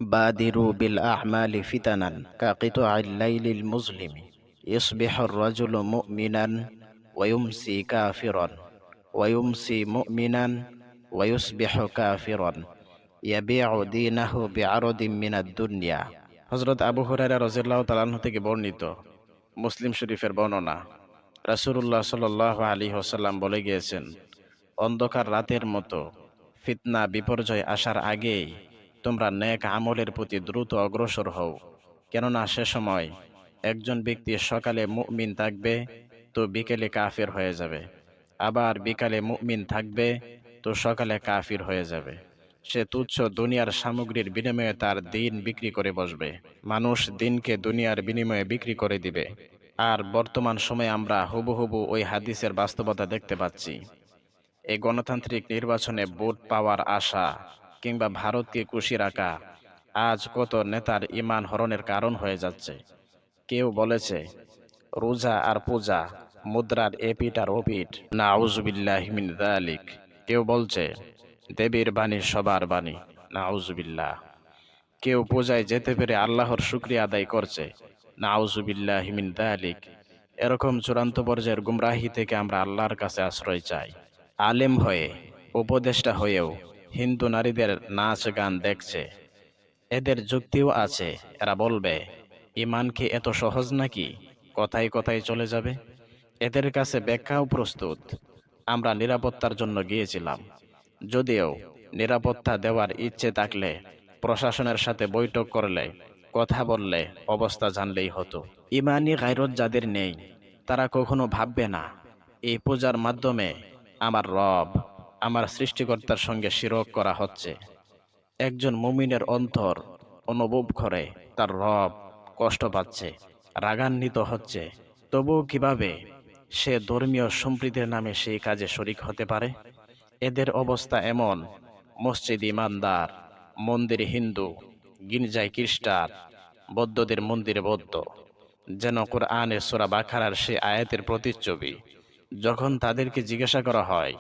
بادروا بالأعمال فتنا كقطع الليل المظلم يصبح الرجل مؤمنا ويمسي كافرا ويمسي مؤمنا ويصبح كافرا يبيع دينه بعرض من الدنيا। হযরত আবু হুরায়রা রাদিয়াল্লাহু তাআলা আনহু থেকে বর্ণিত, মুসলিম শরীফের বর্ণনা, রাসূলুল্লাহ সাল্লাল্লাহু আলাইহি ওয়াসাল্লাম বলে গিয়েছেন, অন্ধকার রাতের মতো ফিতনা বিপর্যয় আসার আগেই তোমরা নেক আমলের প্রতি দ্রুত অগ্রসর হও, কেননা সে সময় একজন ব্যক্তি সকালে মুমিন থাকবে তো বিকেলে কাফির হয়ে যাবে, আবার বিকালে মুমিন থাকবে তো সকালে কাফির হয়ে যাবে। সে তুচ্ছ দুনিয়ার সামগ্রীর বিনিময়ে তার দিন বিক্রি করে বসবে। মানুষ দিনকে দুনিয়ার বিনিময়ে বিক্রি করে দিবে। আর বর্তমান সময়ে আমরা হুবহুবু ওই হাদিসের বাস্তবতা দেখতে পাচ্ছি। এই গণতান্ত্রিক নির্বাচনে ভোট পাওয়ার আশা কিংবা ভারতকে খুশি রাখা আজ কত নেতার ঈমান হরণের কারণ হয়ে যাচ্ছে। কেউ বলেছে রোজা আর পূজা মুদ্রার এপিঠ আর ওপিঠ, নাউজুবিল্লাহি মিন যালিক। কেউ বলছে দেবীর বাণী সবার বাণী, নাউজুবিল্লাহ। কেউ পূজায় যেতে পেরে আল্লাহর শুকরিয়া আদায় করছে, নাউজুবিল্লাহি মিন যালিক। এরকম চূড়ান্ত পর্যায়ের গুমরাহি থেকে আমরা আল্লাহর কাছে আশ্রয় চাই। আলেম হয়ে, উপদেষ্টা হয়েও হিন্দু নারীদের নাচ গান দেখছে। এদের যুক্তিও আছে, এরা বলবে ঈমান কি এত সহজ নাকি, কথায় কথায় চলে যাবে। এদের কাছে ব্যাখ্যাও প্রস্তুত। আমরা নিরাপত্তার জন্য গিয়েছিলাম, যদিও নিরাপত্তা দেওয়ার ইচ্ছে থাকলে প্রশাসনের সাথে বৈঠক করলে, কথা বললে অবস্থা জানলেই হতো। ঈমানি গায়রত যাদের নেই তারা কখনো ভাববে না এই পূজার মাধ্যমে আমার রব, আমার সৃষ্টিকর্তার সঙ্গে শিরক করা হচ্ছে। একজন মুমিনের অন্তর অনুভব করে তার রব কষ্ট পাচ্ছে, রাগান্বিত হচ্ছে, তবুও কিভাবে সে ধর্মীয় সম্প্রীতির নামে সেই কাজে শরিক হতে পারে? এদের অবস্থা এমন, মসজিদ ইমানদার, মন্দির হিন্দু, গির্জায় খ্রিস্টান, বৌদ্ধদের মন্দিরে বৌদ্ধ, যেন কোরআনে সূরা বাকারার সেই আয়াতের প্রতিচ্ছবি। যখন তাদেরকে জিজ্ঞাসা করা হয়,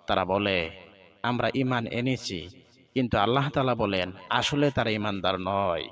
তারা বলে আমরা ঈমান এনেছি, কিন্তু আল্লাহ তাআলা বলেন আসলে তারা ঈমানদার নয়।